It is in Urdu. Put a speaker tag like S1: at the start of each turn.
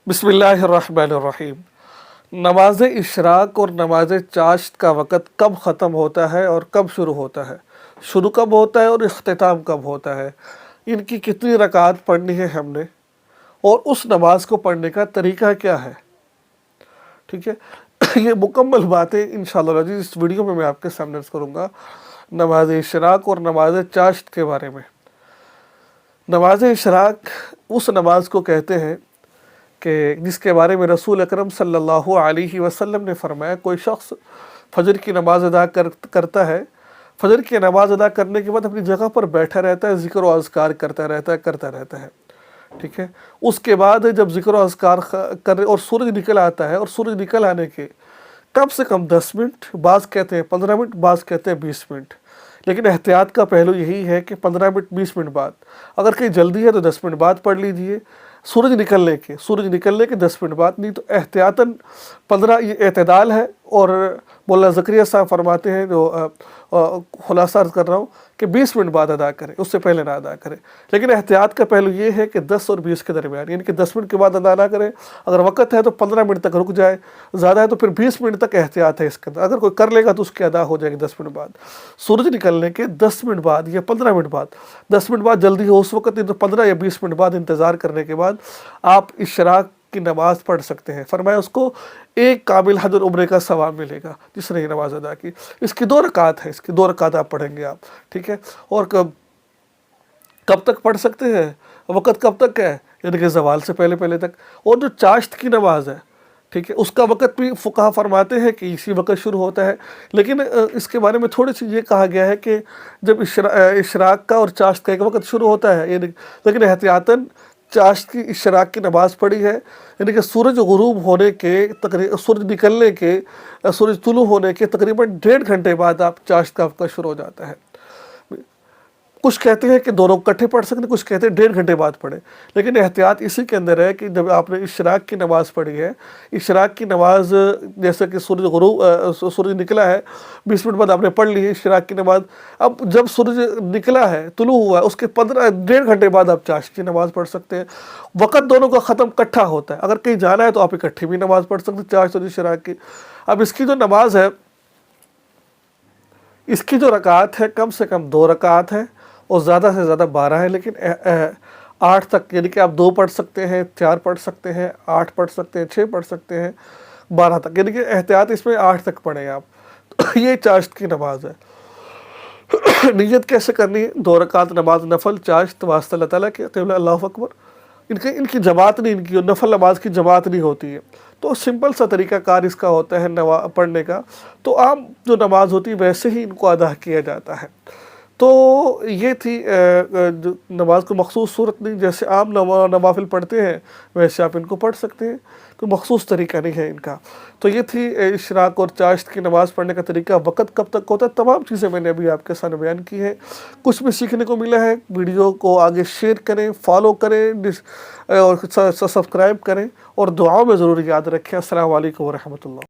S1: بسم اللہ الرحمن الرحیم۔ نماز اشراق اور نماز چاشت کا وقت کب ختم ہوتا ہے اور کب شروع ہوتا ہے؟ شروع کب ہوتا ہے اور اختتام کب ہوتا ہے؟ ان کی کتنی رکعات پڑھنی ہے ہم نے، اور اس نماز کو پڑھنے کا طریقہ کیا ہے؟ ٹھیک ہے، یہ مکمل باتیں انشاءاللہ العزیز اس ویڈیو میں آپ کے سامنے عرض کروں گا، نماز اشراق اور نماز چاشت کے بارے میں۔ نماز اشراق اس نماز کو کہتے ہیں کہ جس کے بارے میں رسول اکرم صلی اللہ علیہ وسلم نے فرمایا، کوئی شخص فجر کی نماز ادا کرتا ہے، فجر کی نماز ادا کرنے کے بعد اپنی جگہ پر بیٹھا رہتا ہے، ذکر و اذکار کرتا رہتا ہے، ٹھیک ہے۔ اس کے بعد جب ذکر و اذکار کرے اور سورج نکل آتا ہے، اور سورج نکل آنے کے کم سے کم 10 منٹ، بعض کہتے ہیں 15 منٹ، بعض کہتے ہیں 20 منٹ، لیکن احتیاط کا پہلو یہی ہے کہ 15 منٹ 20 منٹ بعد، اگر کہیں جلدی ہے تو 10 منٹ بعد پڑھ لیجئے، سورج نکلنے کے 10 منٹ بعد، نہیں تو احتیاطاً 15، یہ اعتدال ہے۔ اور مولانا زکریا صاحب فرماتے ہیں، جو خلاصہ عرض کر رہا ہوں، کہ 20 منٹ بعد ادا کرے، اس سے پہلے نہ ادا کرے، لیکن احتیاط کا پہلو یہ ہے کہ 10 اور 20 کے درمیان، یعنی کہ 10 منٹ کے بعد ادا نہ کرے، اگر وقت ہے تو 15 منٹ تک رک جائے، زیادہ ہے تو پھر 20 منٹ تک احتیاط ہے اس کے اندر، اگر کوئی کر لے گا تو اس کی ادا ہو جائے گی 10 منٹ بعد، سورج نکلنے کے 10 منٹ بعد یا 15 منٹ بعد، 10 منٹ بعد جلدی ہو اس وقت، نہیں تو 15 یا 20 منٹ بعد انتظار کرنے کے بعد آپ اشراق کی نماز پڑھ سکتے ہیں۔ فرمایا اس کو ایک کامل حج اور عمرے کا ثواب ملے گا جس نے یہ نماز ادا کی۔ اس کی 2 رکعات ہے، اس کی 2 رکعات آپ پڑھیں گے آپ، ٹھیک ہے۔ اور کب تک پڑھ سکتے ہیں؟ وقت کب تک ہے؟ یعنی کہ زوال سے پہلے تک۔ اور جو چاشت کی نماز ہے، ٹھیک ہے، اس کا وقت بھی فقہا فرماتے ہیں کہ اسی وقت شروع ہوتا ہے، لیکن اس کے بارے میں تھوڑی سی یہ کہا گیا ہے کہ جب اشراق کا اور چاشت کا ایک وقت شروع ہوتا ہے، یعنی لیکن احتیاطاً چاشت کی اشراق کی نماز پڑھی ہے، یعنی کہ سورج غروب ہونے کے سورج نکلنے کے، سورج طلوع ہونے کے تقریباً 1.5 گھنٹے بعد آپ چاشت کا وقت شروع ہو جاتا ہے۔ کچھ کہتے ہیں کہ دونوں اکٹھے پڑھ سکتے ہیں، کچھ کہتے ہیں 1.5 گھنٹے بعد پڑھیں، لیکن احتیاط اسی کے اندر ہے کہ جب آپ نے اشراق کی نماز پڑھی ہے، اشراق کی نماز جیسے کہ سورج نکلا ہے، 20 منٹ بعد آپ نے پڑھ لی ہے اشراق کی نماز، اب جب سورج نکلا ہے، طلوع ہوا ہے، اس کے 1.5 گھنٹے بعد آپ چاشت کی نماز پڑھ سکتے ہیں۔ وقت دونوں کا ختم اکٹھا ہوتا ہے، اگر کہیں جانا ہے تو آپ اکٹھی بھی نماز پڑھ سکتے ہیں، چاشت اور اشراق کی۔ اب اس کی جو نماز ہے، اس کی جو رکعات ہے، کم سے کم 2 رکعات ہے، اور زیادہ سے زیادہ 12 ہے، لیکن 8 تک، یعنی کہ آپ 2 پڑھ سکتے ہیں، 4 پڑھ سکتے ہیں، 8 پڑھ سکتے ہیں، 6 پڑھ سکتے ہیں، 12 تک، یعنی کہ احتیاط اس میں 8 تک پڑھیں آپ۔ یہ چاشت کی نماز ہے۔ نیت کیسے کرنی ہے؟ 2 رکعات نماز نفل چاشت واسطہ اللہ تعالیٰ کے، قبلہ اللہ اکبر۔ ان کی جماعت نہیں، ان کی نفل نماز کی جماعت نہیں ہوتی ہے، تو سمپل سا طریقہ کار اس کا ہوتا ہے پڑھنے کا، تو عام جو نماز ہوتی ہے ویسے ہی ان کو ادا کیا جاتا ہے۔ تو یہ تھی جو نماز کو مخصوص صورت نہیں، جیسے عام نوافل پڑھتے ہیں ویسے آپ ان کو پڑھ سکتے ہیں، کوئی مخصوص طریقہ نہیں ہے ان کا۔ تو یہ تھی اشراق اور چاشت کی نماز پڑھنے کا طریقہ، وقت کب تک ہوتا ہے، تمام چیزیں میں نے ابھی آپ کے سامنے بیان کی ہیں۔ کچھ بھی سیکھنے کو ملا ہے، ویڈیو کو آگے شیئر کریں، فالو کریں، اور سبسکرائب کریں، اور دعاؤں میں ضرور یاد رکھیں۔ السلام علیکم ورحمۃ اللہ۔